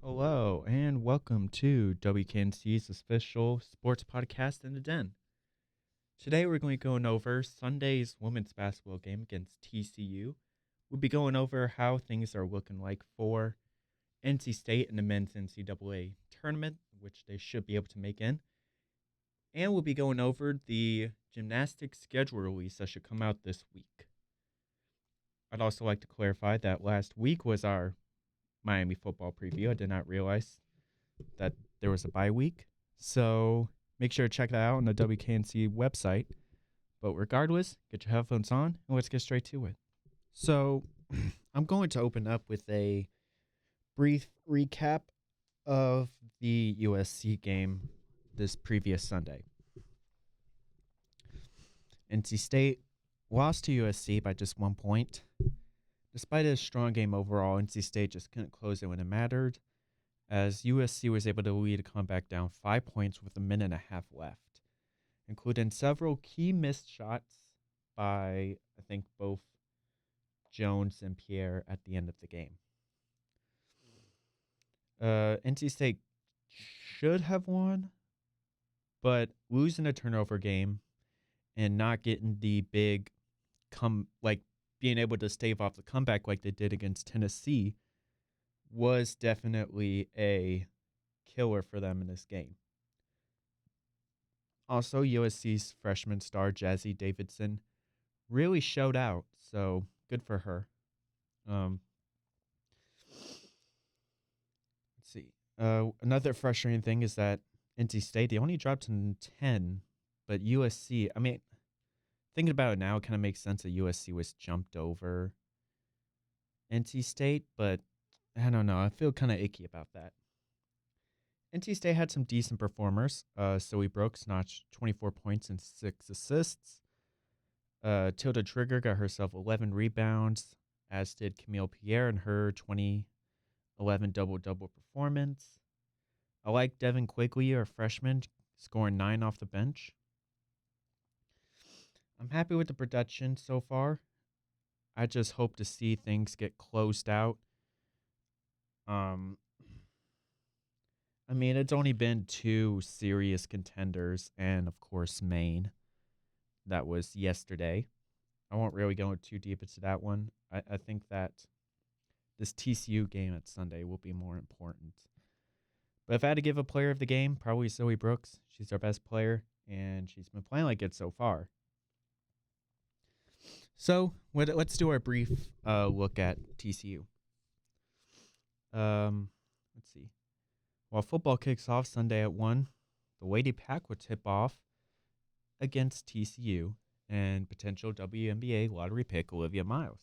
Hello, and welcome to WKNC's official sports podcast in the Den. Today we're going to be going over Sunday's women's basketball game against TCU. We'll be going over how things are looking like for NC State in the men's NCAA tournament, which they should be able to make in. And we'll be going over the gymnastics schedule release that should come out this week. I'd also like to clarify that last week was our Miami football preview. I did not realize that there was a bye week. So make sure to check that out on the WKNC website. But regardless, get your headphones on and let's get straight to it. So I'm going to open up with a brief recap of the USC game this previous Sunday. NC State lost to USC by just 1 point. Despite a strong game overall, NC State just couldn't close it when it mattered, as USC was able to lead a comeback down 5 points with a minute and a half left, including several key missed shots by, I think, both Jones and Pierre at the end of the game. NC State should have won, but losing a turnover game and not getting the big being able to stave off the comeback like they did against Tennessee was definitely a killer for them in this game. Also, USC's freshman star Jazzy Davidson really showed out, so good for her. Let's see. Another frustrating thing is that NC State, they only dropped to 10, but USC, thinking about it now, it kind of makes sense that USC was jumped over NC State, but I don't know. I feel kind of icky about that. NC State had some decent performers. Zoe Brooks notched 24 points and 6 assists. Tilda Trigger got herself 11 rebounds, as did Camille Pierre in her 2011 double-double performance. I like Devin Quigley, a freshman, scoring 9 off the bench. I'm happy with the production so far. I just hope to see things get closed out. It's only been 2 serious contenders, and of course Maine. That was yesterday. I won't really go too deep into that one. I think that this TCU game at Sunday will be more important. But if I had to give a player of the game, probably Zoe Brooks. She's our best player, and she's been playing like it so far. So let's do our brief look at TCU. Let's see. While football kicks off Sunday at 1, the Lady Pack will tip off against TCU and potential WNBA lottery pick Olivia Miles.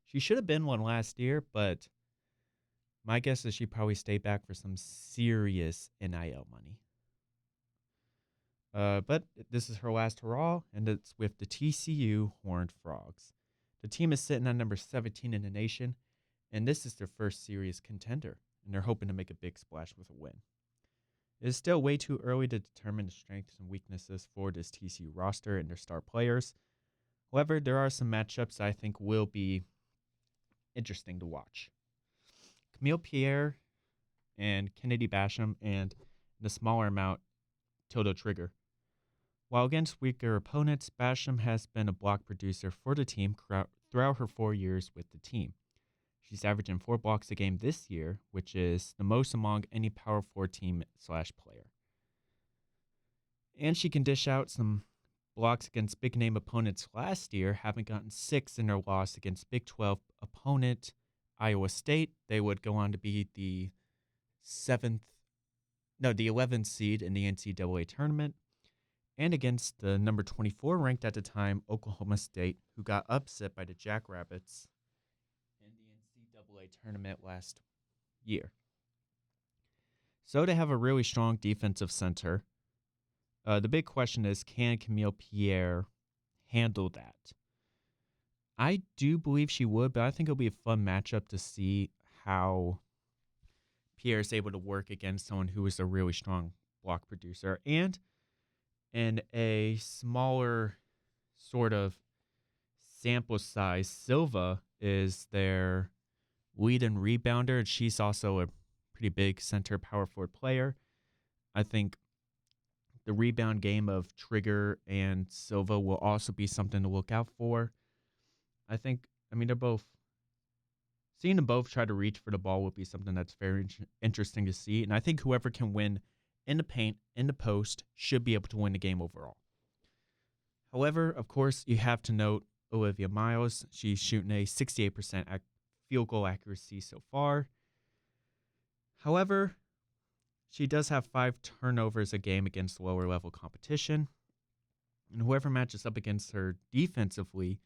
She should have been one last year, but my guess is she probably stayed back for some serious NIL money. But this is her last hurrah, and it's with the TCU Horned Frogs. The team is sitting at number 17 in the nation, and this is their first serious contender, and they're hoping to make a big splash with a win. It is still way too early to determine the strengths and weaknesses for this TCU roster and their star players. However, there are some matchups I think will be interesting to watch. Camille Pierre and Kennedy Basham, and in a smaller amount, Tilda Trigger. While against weaker opponents, Basham has been a block producer for the team throughout her 4 years with the team. She's averaging 4 blocks a game this year, which is the most among any Power 4 team / player. And she can dish out some blocks against big-name opponents last year, having gotten 6 in their loss against Big 12 opponent Iowa State. They would go on to be the 11th seed in the NCAA tournament, and against the number 24 ranked at the time Oklahoma State, who got upset by the Jackrabbits in the NCAA tournament last year. So they have a really strong defensive center. The big question is, can Camille Pierre handle that? I do believe she would, but I think it'll be a fun matchup to see how Pierre is able to work against someone who is a really strong block producer. And in a smaller sort of sample size, Silva is their lead and rebounder, and she's also a pretty big center power forward player. I think the rebound game of Trigger and Silva will also be something to look out for. They're both seeing them both try to reach for the ball will be something that's very interesting to see. And I think whoever can win in the paint, in the post, should be able to win the game overall. However, of course, you have to note Olivia Miles. She's shooting a 68% field goal accuracy so far. However, she does have 5 turnovers a game against lower level competition. And whoever matches up against her defensively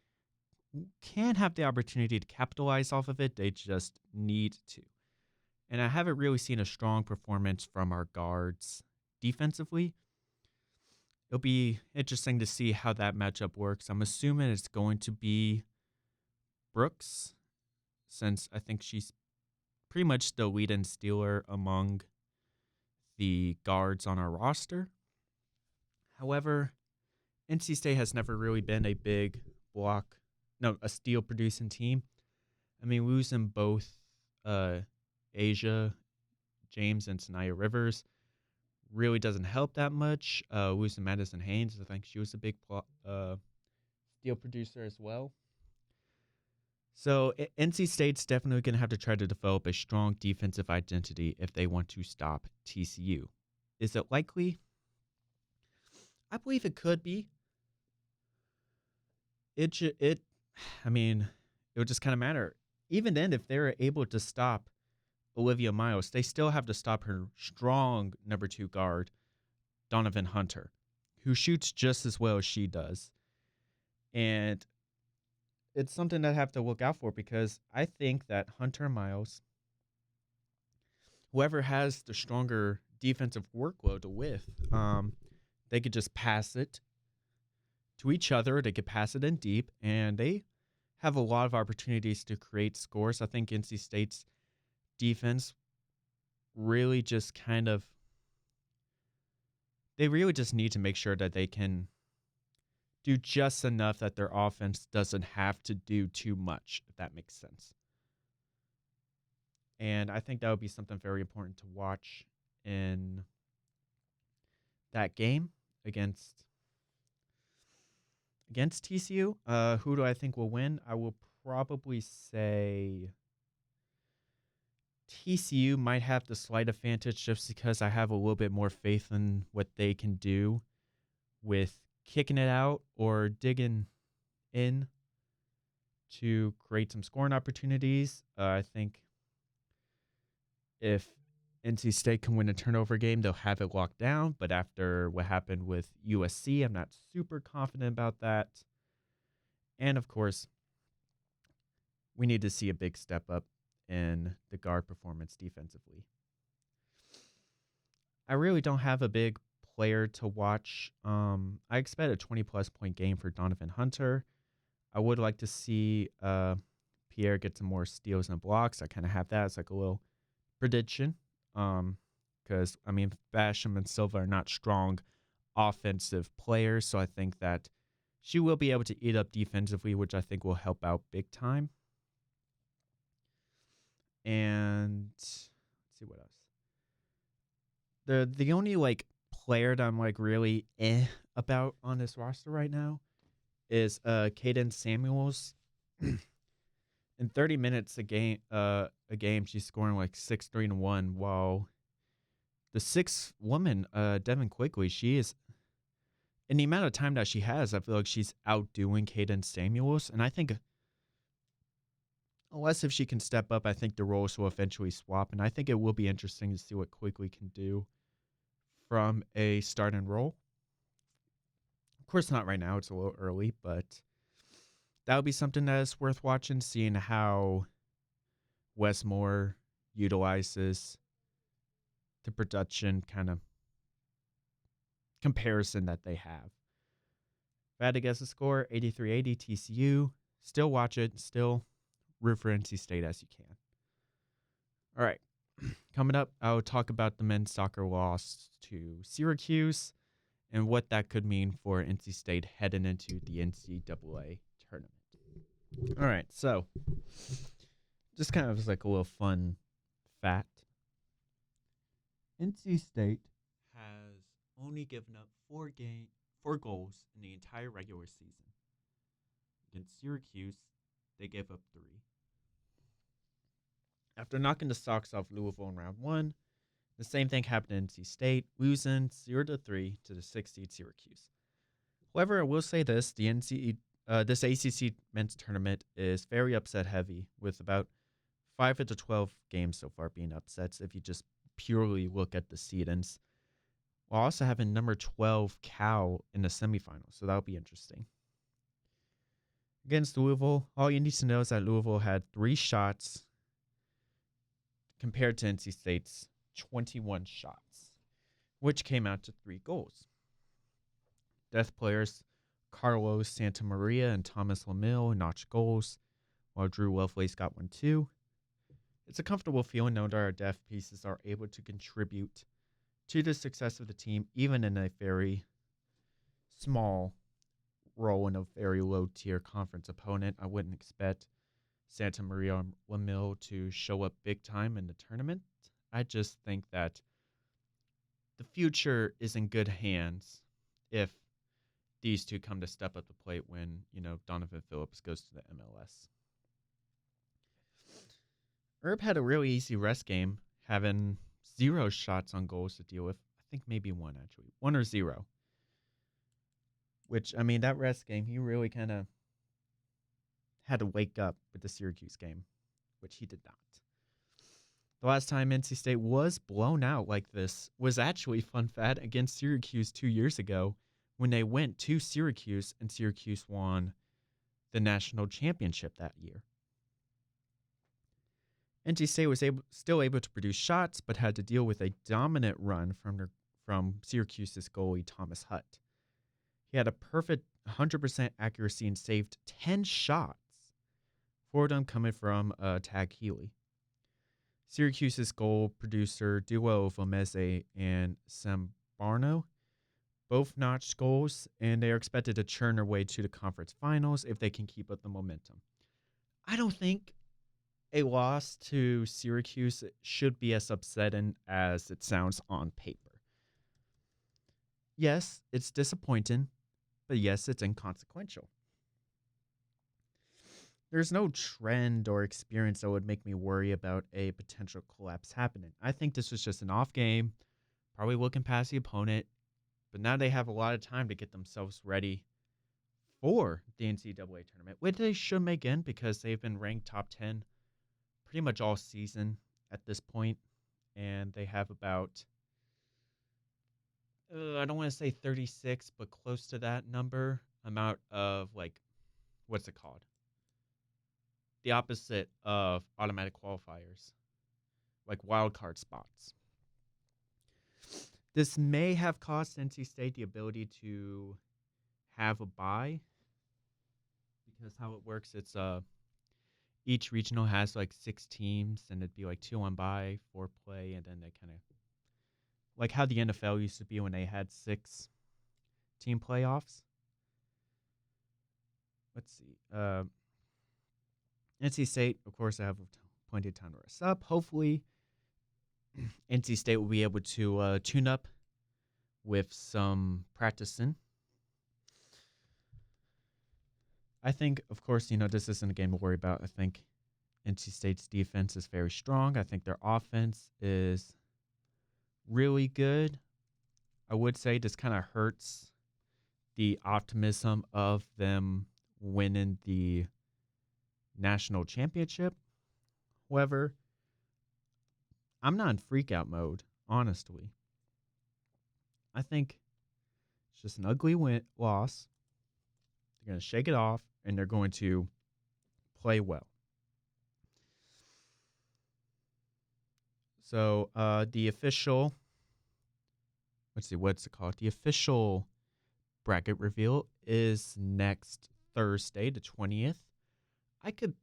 can have the opportunity to capitalize off of it. They just need to. And I haven't really seen a strong performance from our guards defensively. It'll be interesting to see how that matchup works. I'm assuming it's going to be Brooks, since I think she's pretty much the lead and stealer among the guards on our roster. However, NC State has never really been a steal producing team. I mean, losing both Asia James and Sanaya Rivers really doesn't help that much. Losing Madison Haynes, I think she was a big steal producer as well. So NC State's definitely going to have to try to develop a strong defensive identity if they want to stop TCU. Is it likely? I believe it could be. It would just kind of matter. Even then, if they're able to stop Olivia Miles, they still have to stop her strong number 2 guard, Donovan Hunter, who shoots just as well as she does. And it's something that I have to look out for, because I think that Hunter and Miles, whoever has the stronger defensive workload with, they could just pass it to each other. They could pass it in deep, and they have a lot of opportunities to create scores. I think NC State's defense really just they really just need to make sure that they can do just enough that their offense doesn't have to do too much, if that makes sense. And I think that would be something very important to watch in that game against TCU. Who do I think will win? I will probably say TCU might have the slight advantage, just because I have a little bit more faith in what they can do with kicking it out or digging in to create some scoring opportunities. I think if NC State can win a turnover game, they'll have it locked down. But after what happened with USC, I'm not super confident about that. And of course, we need to see a big step up in the guard performance defensively. I really don't have a big player to watch. I expect a 20-plus point game for Donovan Hunter. I would like to see Pierre get some more steals and blocks. I kind of have that as like a little prediction. Because, Basham and Silva are not strong offensive players, so I think that she will be able to eat up defensively, which I think will help out big time. And let's see what else. The only player that I'm really about on this roster right now is Caden Samuels. In 30 minutes a game, she's scoring 6 3 and 1. While the 6th woman, Devin Quigley, she is, in the amount of time that she has, I feel like she's outdoing Caden Samuels. And I think, unless if she can step up, I think the roles will eventually swap. And I think it will be interesting to see what Quigley can do from a start and roll. Of course, not right now. It's a little early, but that would be something that is worth watching, seeing how Westmore utilizes the production kind of comparison that they have. If I had to guess the score, 83-80 TCU. Still watch it. Still root for NC State as you can. All right. Coming up, I'll talk about the men's soccer loss to Syracuse and what that could mean for NC State heading into the NCAA tournament. All right, so just kind of like a little fun fact. NC State has only given up four goals in the entire regular season. Against Syracuse, they gave up 3. After knocking the socks off Louisville in round 1, the same thing happened to NC State, losing 0-3 to the 6th seed Syracuse. However, I will say this: this ACC men's tournament is very upset heavy, with about 5 of the 12 games so far being upsets. If you just purely look at the seedings, while also having number 12 Cal in the semifinals, so that'll be interesting. Against Louisville, all you need to know is that Louisville had 3 shots compared to NC State's 21 shots, which came out to 3 goals. Death players Carlos Santamaria and Thomas Lamille notched goals, while Drew Lovelace got 1 too. It's a comfortable feeling knowing that our deaf pieces are able to contribute to the success of the team, even in a very small role in a very low-tier conference opponent. I wouldn't expect Santa Maria Lamille to show up big time in the tournament. I just think that the future is in good hands if these two come to step up the plate when, Donovan Phillips goes to the MLS. Herb had a really easy rest game, having 0 shots on goals to deal with. I think maybe 1, actually. 1 or 0. Which, that rest game, he really kind of had to wake up with the Syracuse game, which he did not. The last time NC State was blown out like this was actually, fun fact, against Syracuse 2 years ago when they went to Syracuse and Syracuse won the national championship that year. NC State was still able to produce shots, but had to deal with a dominant run from Syracuse's goalie, Thomas Hutt. He had a perfect 100% accuracy and saved 10 shots, 4 of them coming from Tag Healy. Syracuse's goal producer, duo Vomese and Sambarno, both notched goals, and they are expected to churn their way to the conference finals if they can keep up the momentum. I don't think a loss to Syracuse should be as upsetting as it sounds on paper. Yes, it's disappointing, but yes, it's inconsequential. There's no trend or experience that would make me worry about a potential collapse happening. I think this was just an off game, probably looking past the opponent, but now they have a lot of time to get themselves ready for the NCAA tournament, which they should make in because they've been ranked top 10 pretty much all season at this point, and they have about, I don't want to say 36, but close to that amount of, what's it called? The opposite of automatic qualifiers, like wildcard spots. This may have cost NC State the ability to have a bye, because how it works, it's each regional has 6 teams, and it'd be 2 on bye, 4 play, and then they kind of like how the NFL used to be when they had 6 team playoffs. Let's see. NC State, of course, I have plenty of time to rest up. Hopefully, NC State will be able to tune up with some practicing. I think, of course, this isn't a game to worry about. I think NC State's defense is very strong. I think their offense is really good. I would say this kind of hurts the optimism of them winning the national championship. However, I'm not in freak-out mode, honestly. I think it's just an ugly loss. They're going to shake it off, and they're going to play well. So the official, what's it called? The official bracket reveal is next Thursday, the 20th. I could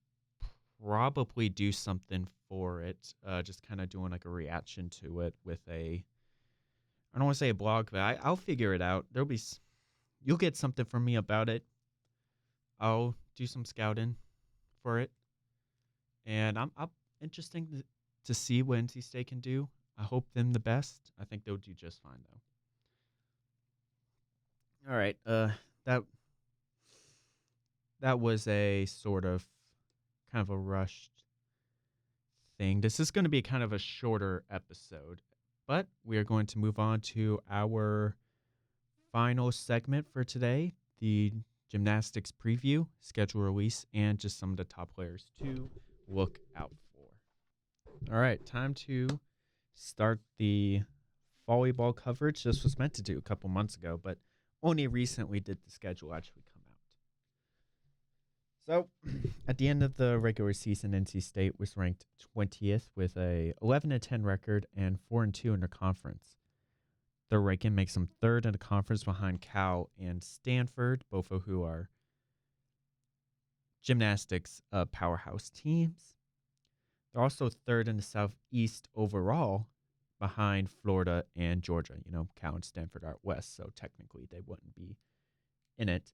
probably do something for it, just kind of doing a reaction to it with I don't want to say a blog, but I'll figure it out. You'll get something from me about it. I'll do some scouting for it, and I'm interested to see what NC State can do. I hope them the best. I think they'll do just fine though. All right. That that was a sort of kind of a rushed thing. This is going to be kind of a shorter episode, but we are going to move on to our final segment for today, the gymnastics preview, schedule release, and just some of the top players to look out for. All right, time to start the volleyball coverage. This was meant to do a couple months ago, but only recently did the schedule actually come out. So, at the end of the regular season, NC State was ranked 20th with a 11-10 record and 4-2 in their conference. Their ranking makes them third in the conference behind Cal and Stanford, both of who are gymnastics powerhouse teams. They're also third in the Southeast overall behind Florida and Georgia. Cal and Stanford are out west, so technically they wouldn't be in it.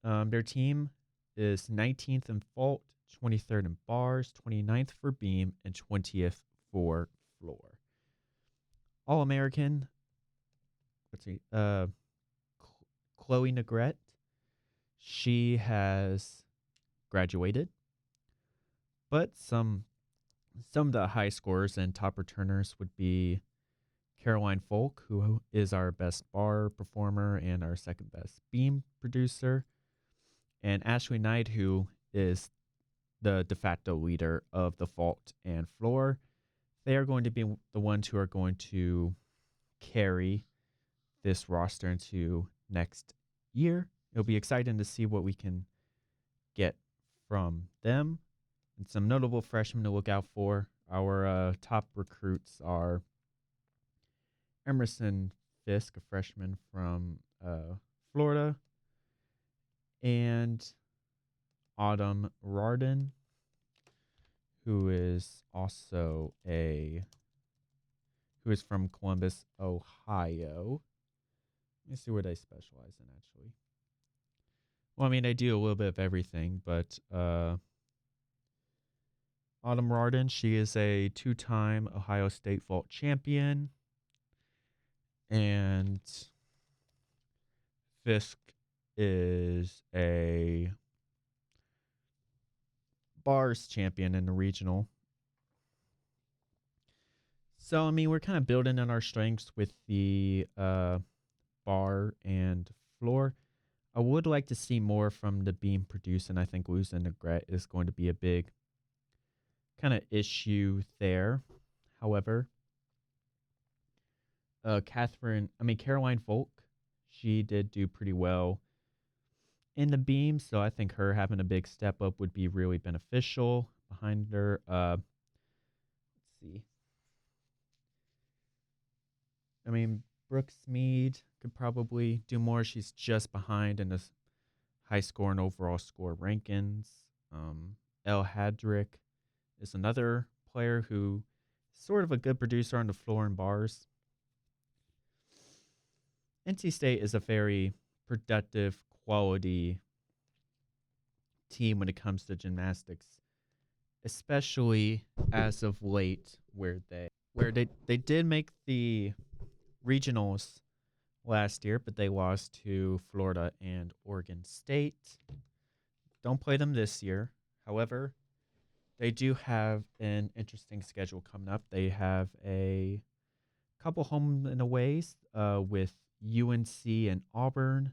Their team is 19th in vault, 23rd in bars, 29th for beam, and 20th for floor. All-American, Chloe Negrete. She has graduated, but some of the high scorers and top returners would be Caroline Folk, who is our best bar performer and our second best beam producer, and Ashley Knight, who is the de facto leader of the vault and floor. They are going to be the ones who are going to carry this roster into next year. It'll be exciting to see what we can get from them. And some notable freshmen to look out for. Our top recruits are Emerson Fisk, a freshman from Florida, and Autumn Rardin, who is from Columbus, Ohio. Let me see where they specialize in, actually. Well, I mean, they do a little bit of everything, but Autumn Rardin, she is a 2-time Ohio State vault champion. And Fisk is a bars champion in the regional. So, I mean, we're kind of building on our strengths with the bar and floor. I would like to see more from the beam produce, and I think losing Negrete is going to be a big kind of issue there. However, Caroline Folk, she did do pretty well in the beam, so I think her having a big step up would be really beneficial behind her. Let's see. I mean, Brooks Mead could probably do more. She's just behind in the high score and overall score rankings. Elle Hadrick is another player who is sort of a good producer on the floor and bars. NC State is a very productive, quality team when it comes to gymnastics, especially as of late, where they did make the regionals last year, but they lost to Florida and Oregon State. Don't play them this year. However, they do have an interesting schedule coming up. They have a couple home and aways with UNC and Auburn.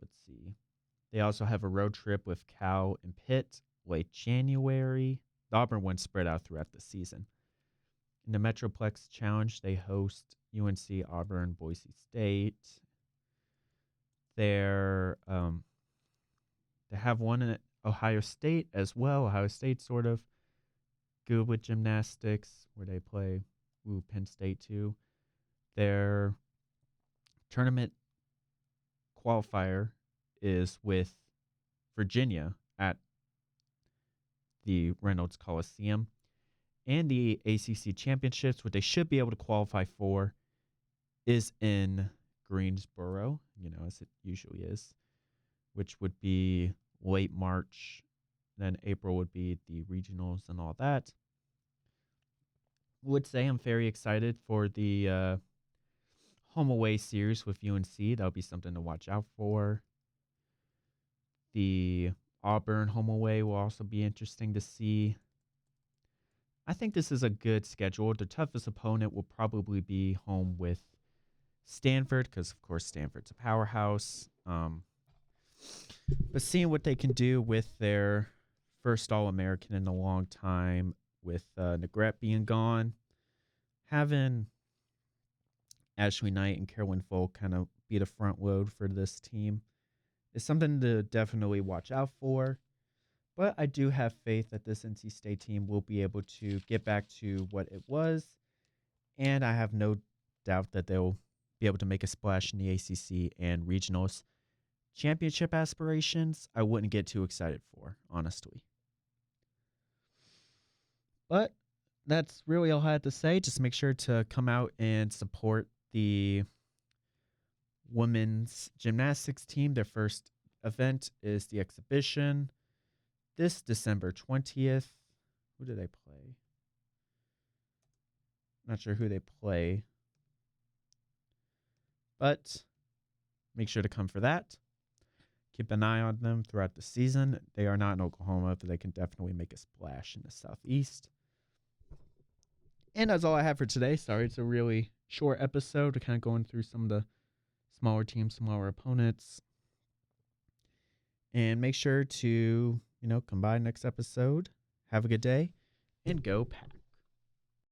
Let's see. They also have a road trip with Cal and Pitt late January. The Auburn one's spread out throughout the season. In the Metroplex Challenge, they host UNC, Auburn, Boise State. They have one in Ohio State as well. Ohio State sort of good with gymnastics, where they play Penn State too. Their tournament qualifier is with Virginia at the Reynolds Coliseum. And the ACC Championships, what they should be able to qualify for, is in Greensboro, as it usually is, which would be late March. Then April would be the regionals and all that. would say I'm very excited for the home away series with UNC. That'll be something to watch out for. The Auburn home away will also be interesting to see. I think this is a good schedule. The toughest opponent will probably be home with Stanford because, of course, Stanford's a powerhouse. But seeing what they can do with their first All-American in a long time, with Negrete being gone, having Ashley Knight and Carolyn Folk kind of be the front load for this team is something to definitely watch out for. But I do have faith that this NC State team will be able to get back to what it was, and I have no doubt that they'll be able to make a splash in the ACC and regionals. Championship aspirations, I wouldn't get too excited for, honestly. But that's really all I had to say. Just make sure to come out and support the women's gymnastics team. Their first event is the exhibition this December 20th. Who do they play? Not sure who they play. But make sure to come for that. Keep an eye on them throughout the season. They are not in Oklahoma, but they can definitely make a splash in the Southeast. And that's all I have for today. Sorry, it's a really short episode. Kind of going through some of the smaller teams, smaller opponents. And make sure to, come by next episode. Have a good day, and go Pack.